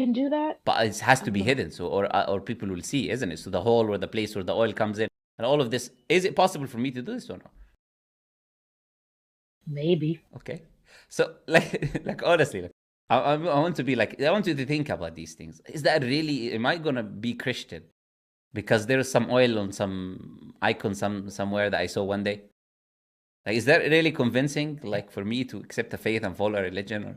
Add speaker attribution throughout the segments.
Speaker 1: can do that.
Speaker 2: But it has
Speaker 1: I
Speaker 2: to
Speaker 1: don't
Speaker 2: be
Speaker 1: know.
Speaker 2: hidden, so or people will see, isn't it? So the hole or the place where the oil comes in and all of this. Is it possible for me to do this or no?
Speaker 1: Maybe.
Speaker 2: Okay. So like honestly, like I want to be like I want you to think about these things. Is that really? Am I gonna be Christian because there is some oil on some icon somewhere that I saw one day? Like, is that really convincing? Like for me to accept a faith and follow a religion? Or...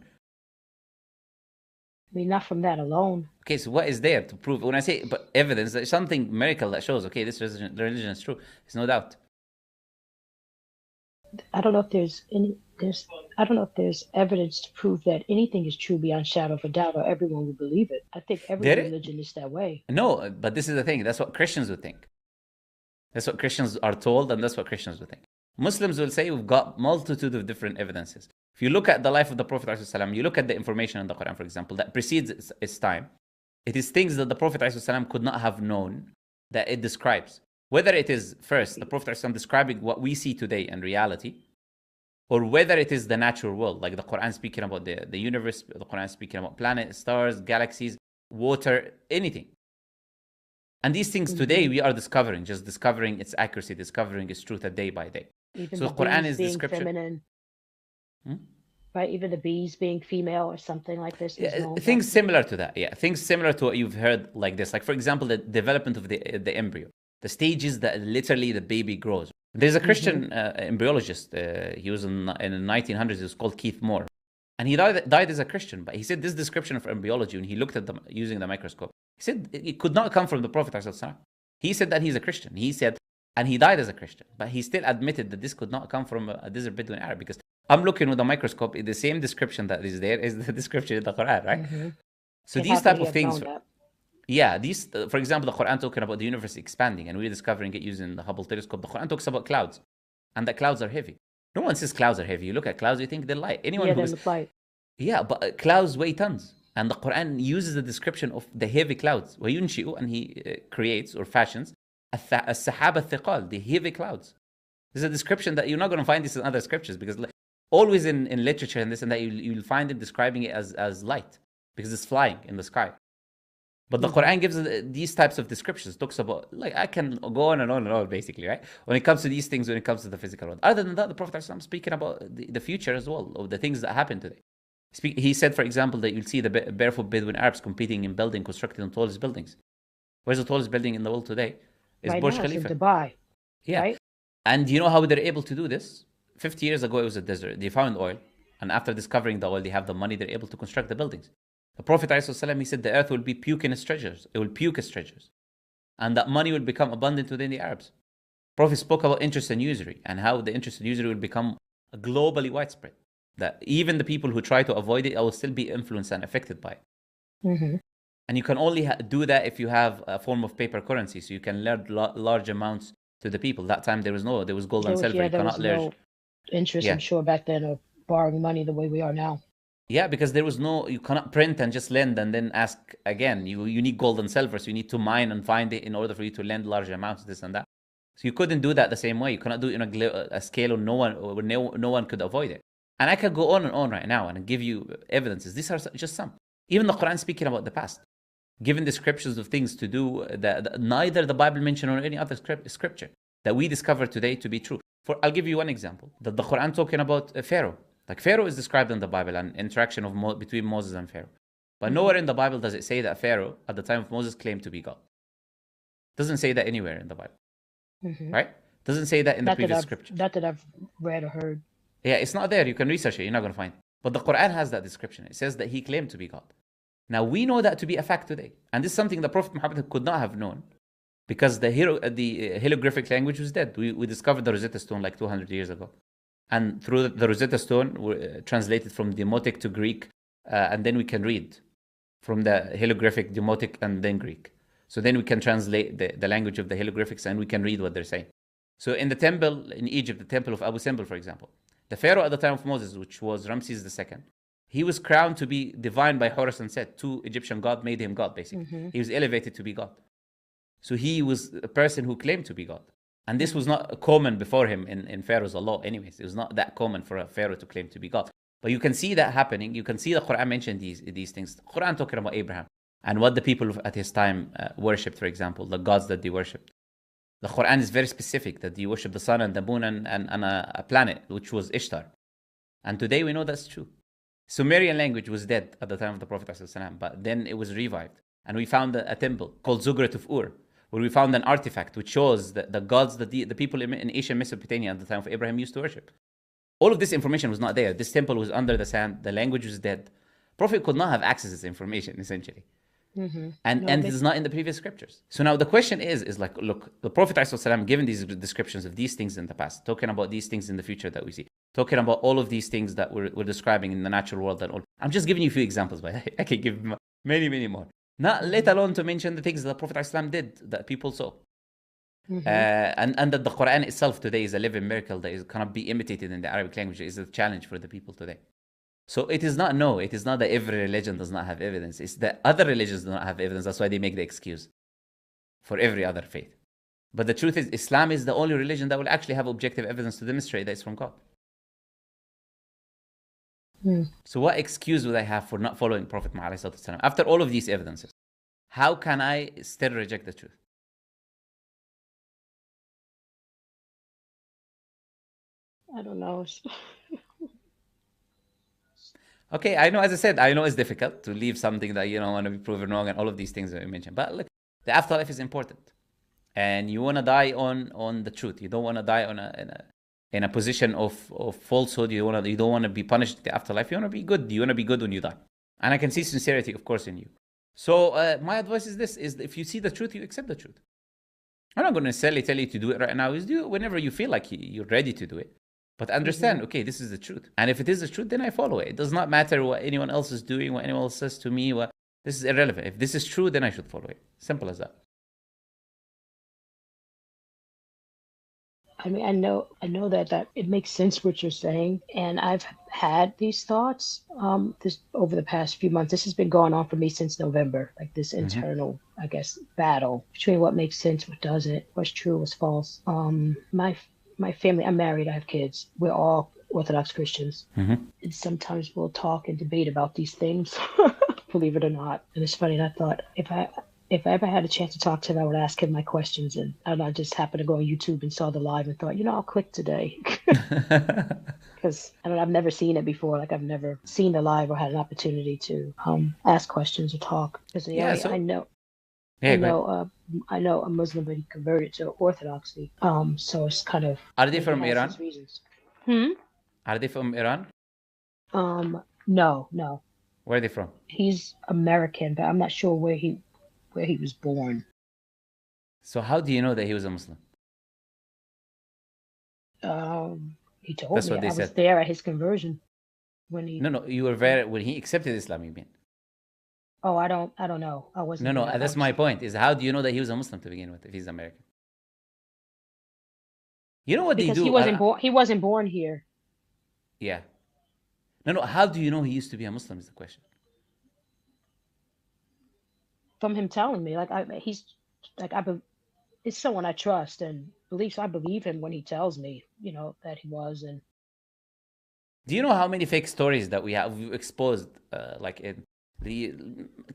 Speaker 1: I mean, not from that alone.
Speaker 2: Okay, so what is there to prove? When I say but evidence, there's something miracle that shows. Okay, this religion is true. There's no doubt.
Speaker 1: I don't know if there's I don't know if there's evidence to prove that anything is true beyond shadow of a doubt or everyone will believe it. I think every
Speaker 2: There,
Speaker 1: religion is that way.
Speaker 2: no, but this is the thing. That's what Christians would think. That's what Christians are told, and that's what Christians would think. Muslims will say we've got multitude of different evidences. If you look at the life of the Prophet ﷺ, you look at the information in the Quran, for example, that precedes its time, it is things that the Prophet ﷺ could not have known that it describes. Whether it is first the Prophet ﷺ describing what we see today in reality, or whether it is the natural world, like the Quran speaking about the universe, the Quran speaking about planets, stars, galaxies, water, anything. And these things today
Speaker 1: Hmm.
Speaker 2: we are discovering, just discovering its accuracy, discovering its truth day by day.
Speaker 1: Even
Speaker 2: So
Speaker 1: the
Speaker 2: the Quran
Speaker 1: bees
Speaker 2: is the
Speaker 1: being
Speaker 2: scripture.
Speaker 1: feminine,
Speaker 2: Hmm?
Speaker 1: right? Even the bees being female or something like this is
Speaker 2: Yeah,
Speaker 1: known
Speaker 2: things
Speaker 1: about.
Speaker 2: similar to that. Yeah, things similar to what you've heard like this. Like for example, the development of the embryo, the stages that literally the baby grows. There's a
Speaker 1: Hmm.
Speaker 2: Christian embryologist. He was in the 1900s. He was called Keith Moore, and he died as a Christian. But he said this description of embryology, when he looked at them using the microscope, he said it could not come from the Prophet ﷺ. He said that he's a Christian. He said, and he died as a Christian, but he still admitted that this could not come from a desert Bedouin Arab because I'm looking with a microscope. The same description that is there is the description in the Quran, right?
Speaker 1: Hmm.
Speaker 2: So
Speaker 1: Okay,
Speaker 2: these
Speaker 1: how could
Speaker 2: type
Speaker 1: he
Speaker 2: of
Speaker 1: have
Speaker 2: things,
Speaker 1: known that?
Speaker 2: yeah, these, for example, the Quran talking about the universe expanding and we're discovering it using the Hubble telescope. The Quran talks about clouds and that clouds are heavy. No one says clouds are heavy. You look at clouds, you think they're light. Anyone
Speaker 1: Yeah, they
Speaker 2: who's,
Speaker 1: look like.
Speaker 2: yeah, but clouds weigh tons. And the Quran uses the description of the heavy clouds. وَيُنْشِئُ, and he creates or fashions السحاب الثقال, the heavy clouds. This is a description that you're not going to find this in other scriptures because always in literature and this and that, you'll find it describing it as light because it's flying in the sky. But the
Speaker 1: Hmm.
Speaker 2: Quran gives these types of descriptions, talks about, like, I can go on and on and on, basically, right? When it comes to these things, when it comes to the physical world. Other than that, the Prophet is speaking about the future as well, of the things that happen today. He said, for example, that you'll see the barefoot Bedouin Arabs competing in building, constructing the tallest buildings. Where's the tallest building in the world today? Is
Speaker 1: Right
Speaker 2: Burj
Speaker 1: now it's in
Speaker 2: Khalifa.
Speaker 1: Dubai,
Speaker 2: Yeah.
Speaker 1: right?
Speaker 2: And you know how they're able to do this? 50 years ago, it was a desert. They found oil. And after discovering the oil, they have the money, they're able to construct the buildings. The Prophet ﷺ, he said the earth will be puking its treasures. It will puke its treasures. And that money will become abundant within the Arabs. Prophet spoke about interest and usury and how the interest and usury will become globally widespread. That even the people who try to avoid it will still be influenced and affected by it.
Speaker 1: Hmm.
Speaker 2: And you can only do that if you have a form of paper currency, so you can lend large amounts to the people. That time there was gold and silver. You
Speaker 1: There was
Speaker 2: cannot lend.
Speaker 1: no interest, I'm
Speaker 2: Yeah,
Speaker 1: sure, back then of borrowing money the way we are now.
Speaker 2: yeah, because there was no. You cannot print and just lend and then ask again. You need gold and silver, so you need to mine and find it in order for you to lend large amounts, this and that. So you couldn't do that the same way. You cannot do it in a scale or no one could avoid it. And I could go on and on right now and give you evidences. These are just some. Even the Quran speaking about the past, giving descriptions of things to do that neither the Bible mentioned or any other scripture that we discover today to be true. I'll give you one example. The Quran talking about Pharaoh. Like Pharaoh is described in the Bible, and interaction between Moses and Pharaoh. But
Speaker 1: Hmm.
Speaker 2: nowhere in the Bible does it say that Pharaoh, at the time of Moses, claimed to be God. Doesn't say that anywhere in the Bible,
Speaker 1: Hmm.
Speaker 2: right? Doesn't say that in the previous scriptures.
Speaker 1: Not that I've read or heard.
Speaker 2: Yeah, it's not there. You can research it. You're not going to find it. But the Quran has that description. It says that he claimed to be God. Now, we know that to be a fact today. And this is something the Prophet Muhammad could not have known because the hieroglyphic language was dead. We discovered the Rosetta Stone like 200 years ago. And through the Rosetta Stone, we translated from Demotic to Greek, and then we can read from the hieroglyphic, Demotic, and then Greek. So then we can translate the language of the hieroglyphics and we can read what they're saying. So in the temple in Egypt, the temple of Abu Simbel, for example, the Pharaoh at the time of Moses, which was Ramses II, he was crowned to be divine by Horus and Set. Two Egyptian gods made him God, basically.
Speaker 1: Hmm.
Speaker 2: He was elevated to be God. So he was a person who claimed to be God. And this was not common before him in Pharaoh's law anyways. It was not that common for a Pharaoh to claim to be God. But you can see that happening. You can see the Quran mention these things. The Quran talking about Abraham and what the people at his time worshipped, for example, the gods that they worshipped. The Quran is very specific that you worship the sun and the moon and a planet, which was Ishtar. And today we know that's true. Sumerian language was dead at the time of the Prophet ﷺ, but then it was revived. And we found a temple called Zugrat of Ur, where we found an artifact which shows the gods that the people in Asia Mesopotamia at the time of Abraham used to worship. All of this information was not there. This temple was under the sand. The language was dead. Prophet could not have access to this information, essentially. And it is not in the previous scriptures. So now the question is like, look, the Prophet ﷺ given these descriptions of these things in the past, talking about these things in the future that we see, talking about all of these things that we're describing in the natural world. And all. I'm just giving you a few examples, but I can give many, many more. Not let alone to mention the things that the Prophet ﷺ did that people saw. And that the Quran itself today is a living miracle that cannot be imitated in the Arabic language. It is a challenge for the people today. So it is not that every religion does not have evidence. It's that other religions do not have evidence. That's why they make the excuse for every other faith. But the truth is, Islam is the only religion that will actually have objective evidence to demonstrate that it's from God. So what excuse would I have for not following Prophet Muhammad ﷺ? After all of these evidences, how can I still reject the truth?
Speaker 1: I don't know.
Speaker 2: Okay, I know, as I said, I know it's difficult to leave something that you don't want to be proven wrong and all of these things that you mentioned. But look, the afterlife is important. And you want to die on the truth. You don't want to die in a position of falsehood. You don't want to be punished in the afterlife. You want to be good. You want to be good when you die. And I can see sincerity, of course, in you. So my advice is this, is if you see the truth, you accept the truth. I'm not going to necessarily tell you to do it right now. Is do it whenever you feel like you're ready to do it. But understand, okay, this is the truth. And if it is the truth, then I follow it. It does not matter what anyone else is doing, what anyone else says to me. This is irrelevant. If this is true, then I should follow it. Simple as that.
Speaker 1: I mean, I know that it makes sense what you're saying, and I've had these thoughts this over the past few months. This has been going on for me since November, like this internal, I guess, battle between what makes sense, what doesn't, what's true, what's false. My family, I'm married, I have kids. We're all Orthodox Christians. And sometimes we'll talk and debate about these things, believe it or not. And it's funny, and I thought if I ever had a chance to talk to him, I would ask him my questions. And I just happened to go on YouTube and saw the live and thought, I'll click today. Because I've never seen it before. Like I've never seen the live or had an opportunity to ask questions or talk. Because I know a Muslim, but he converted to Orthodoxy. So it's kind of.
Speaker 2: Are they from Iran?
Speaker 1: Reasons.
Speaker 2: Are they from Iran?
Speaker 1: No.
Speaker 2: Where are they from?
Speaker 1: He's American, but I'm not sure where he was born.
Speaker 2: So how do you know that he was a Muslim?
Speaker 1: He told me. I was there at his conversion when he.
Speaker 2: No, you were there when he accepted Islam. You mean?
Speaker 1: Oh, I don't know. I wasn't.
Speaker 2: No. That's my point. Is how do you know that he was a Muslim to begin with if he's American? You know what they do?
Speaker 1: Because he wasn't born here.
Speaker 2: Yeah. No. How do you know he used to be a Muslim? Is the question.
Speaker 1: From him telling me, it's someone I trust and believe. So I believe him when he tells me, that he was. And
Speaker 2: do you know how many fake stories that we've exposed, like in the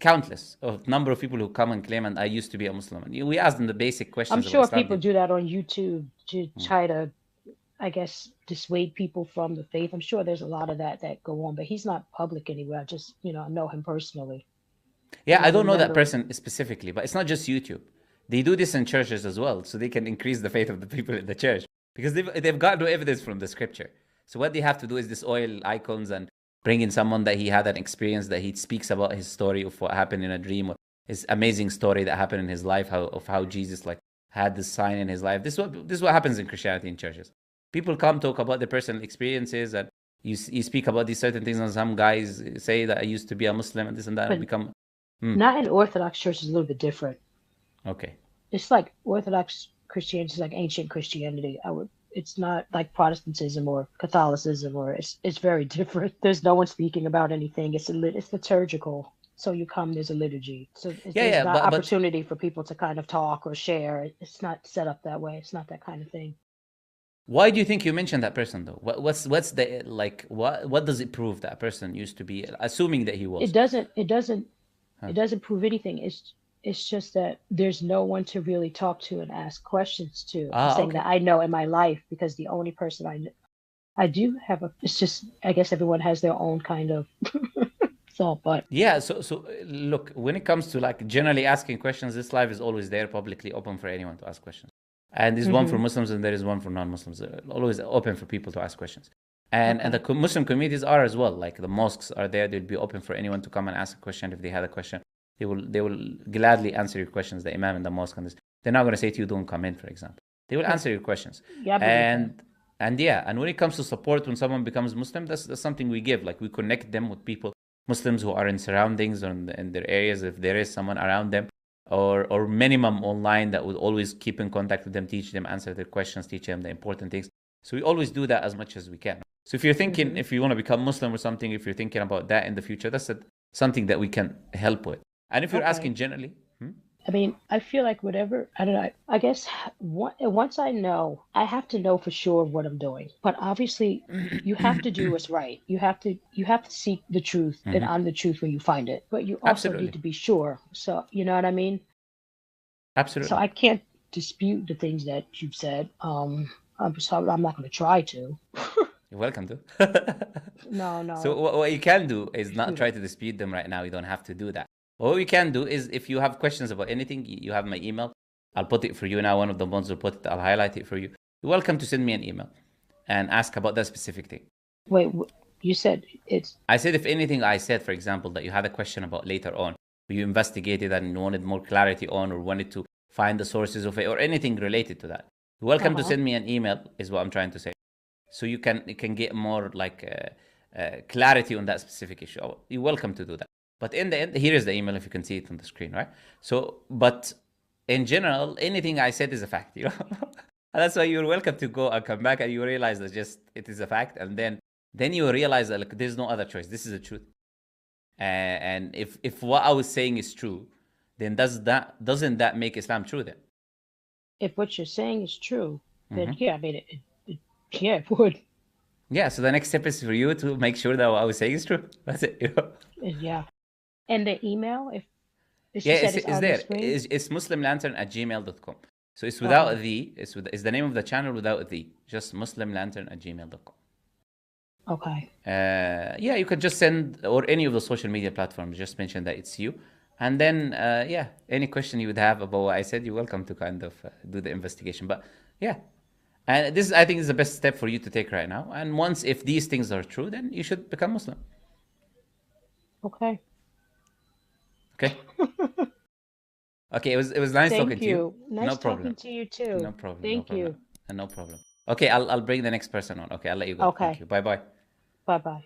Speaker 2: countless of number of people who come and claim, and I used to be a Muslim. And we ask them the basic questions.
Speaker 1: I'm sure people do that on YouTube to try to, I guess, dissuade people from the faith. I'm sure there's a lot of that go on, but he's not public anywhere. I just, I know him personally.
Speaker 2: Yeah, I don't know that person specifically, but it's not just YouTube. They do this in churches as well, so they can increase the faith of the people in the church because they've got no evidence from the scripture. So what they have to do is this oil icons and bring in someone that he had an experience, that he speaks about his story of what happened in a dream, or his amazing story that happened in his life, how Jesus had this sign in his life. This is what happens in Christianity in churches. People come talk about their personal experiences, and you speak about these certain things, and some guys say that I used to be a Muslim and this and that, and become.
Speaker 1: Not in Orthodox Church is a little bit different.
Speaker 2: Okay.
Speaker 1: It's like Orthodox Christianity is like ancient Christianity. It's not like Protestantism or Catholicism, or it's very different. There's no one speaking about anything. It's liturgical. So you come, there's a liturgy. So there's not opportunity for people to kind of talk or share. It's not set up that way. It's not that kind of thing.
Speaker 2: Why do you think you mentioned that person though? What's the like? What does it prove that person used to be? Assuming that he
Speaker 1: It
Speaker 2: was.
Speaker 1: doesn't it doesn't
Speaker 2: Huh?
Speaker 1: it doesn't prove anything. It's just that there's no one to really talk to and ask questions to. I'm
Speaker 2: Ah,
Speaker 1: saying
Speaker 2: okay.
Speaker 1: that I know in my life because the only person I do have a, it's just, I guess everyone has their own kind of thought, but
Speaker 2: Yeah. So look, when it comes to like generally asking questions, this live is always there, publicly open for anyone to ask questions. And there's one for
Speaker 1: hmm
Speaker 2: Muslims and there is one for non-Muslims. Always open for people to ask questions. And the
Speaker 1: okay.
Speaker 2: Muslim communities are as well. Like the mosques are there; they'll be open for anyone to come and ask a question if they had a question. They will gladly answer your questions. The imam in the mosque and this, they're not going to say to you, "Don't come in," for example. They will
Speaker 1: Yeah.
Speaker 2: answer your questions.
Speaker 1: Yeah, I believe that.
Speaker 2: And yeah, and when it comes to support when someone becomes Muslim, that's something we give. Like we connect them with people, Muslims who are in surroundings or in their areas, if there is someone around them, or minimum online that would always keep in contact with them, teach them, answer their questions, teach them the important things. So we always do that as much as we can. So if you're thinking,
Speaker 1: hmm
Speaker 2: if you want to become Muslim or something, if you're thinking about that in the future, something that we can help with. And if you're
Speaker 1: Okay.
Speaker 2: asking generally,
Speaker 1: I mean, I feel like whatever, I don't know, I guess once I know, I have to know for sure what I'm doing. But obviously, you have to do what's right. You have to seek the truth and
Speaker 2: mhm,
Speaker 1: honor the truth when you find it. But you also need
Speaker 2: absolutely,
Speaker 1: to be sure. So, you know what I mean? So
Speaker 2: absolutely,
Speaker 1: I can't dispute the things that you've said. I'm not going to try to.
Speaker 2: you're welcome to.
Speaker 1: No,
Speaker 2: So
Speaker 1: no,
Speaker 2: what you can do is not
Speaker 1: dispute
Speaker 2: try
Speaker 1: it.
Speaker 2: to dispute them right now. You don't have to do that. What we can do is if you have questions about anything, you have my email. I'll put it for you now. One of the ones will put it. I'll highlight it for you. You're welcome to send me an email and ask about that specific thing.
Speaker 1: Wait, you said it's
Speaker 2: I said if anything I said, for example, that you had a question about later on, or you investigated and you wanted more clarity on, or wanted to find the sources of it, or anything related to that, you're welcome to
Speaker 1: uh-huh.
Speaker 2: send me an email. Is what I'm trying to say. So you can get more like clarity on that specific issue. You're welcome to do that. But in the end, here is the email if you can see it on the screen, right? So, but in general, anything I said is a fact, you know. And that's why you're welcome to go and come back and you realize that just it is a fact, and then you realize that like there's no other choice. This is the truth. And if what I was saying is true, then doesn't that make Islam true then?
Speaker 1: If what you're saying is true, then
Speaker 2: Mm-hmm.
Speaker 1: yeah, I mean, yeah, it would.
Speaker 2: Yeah. So the next step is for you to make sure that what I was saying is true. That's it. You know?
Speaker 1: Yeah. And the email, if
Speaker 2: Yeah,
Speaker 1: you said it's
Speaker 2: it's
Speaker 1: on the
Speaker 2: there.
Speaker 1: screen.
Speaker 2: It's muslimlantern@gmail.com. So it's
Speaker 1: Okay.
Speaker 2: without the, it's the name of the channel without the, just muslimlantern@gmail.com.
Speaker 1: Okay.
Speaker 2: Yeah, you could just send, or any of the social media platforms, just mention that it's you. And then, yeah, any question you would have about what I said, you're welcome to kind of do the investigation. But yeah, and this, I think, is the best step for you to take right now. And once, if these things are true, then you should become Muslim.
Speaker 1: Okay.
Speaker 2: Okay? Okay, it was nice talking
Speaker 1: Thank
Speaker 2: to you.
Speaker 1: you.
Speaker 2: No
Speaker 1: Nice
Speaker 2: problem.
Speaker 1: talking to you
Speaker 2: No
Speaker 1: too.
Speaker 2: problem. No
Speaker 1: Thank
Speaker 2: problem.
Speaker 1: you.
Speaker 2: No problem. Okay, I'll bring the next person on. Okay, I'll let you go. Thank
Speaker 1: Okay.
Speaker 2: you. Bye bye.
Speaker 1: Bye bye.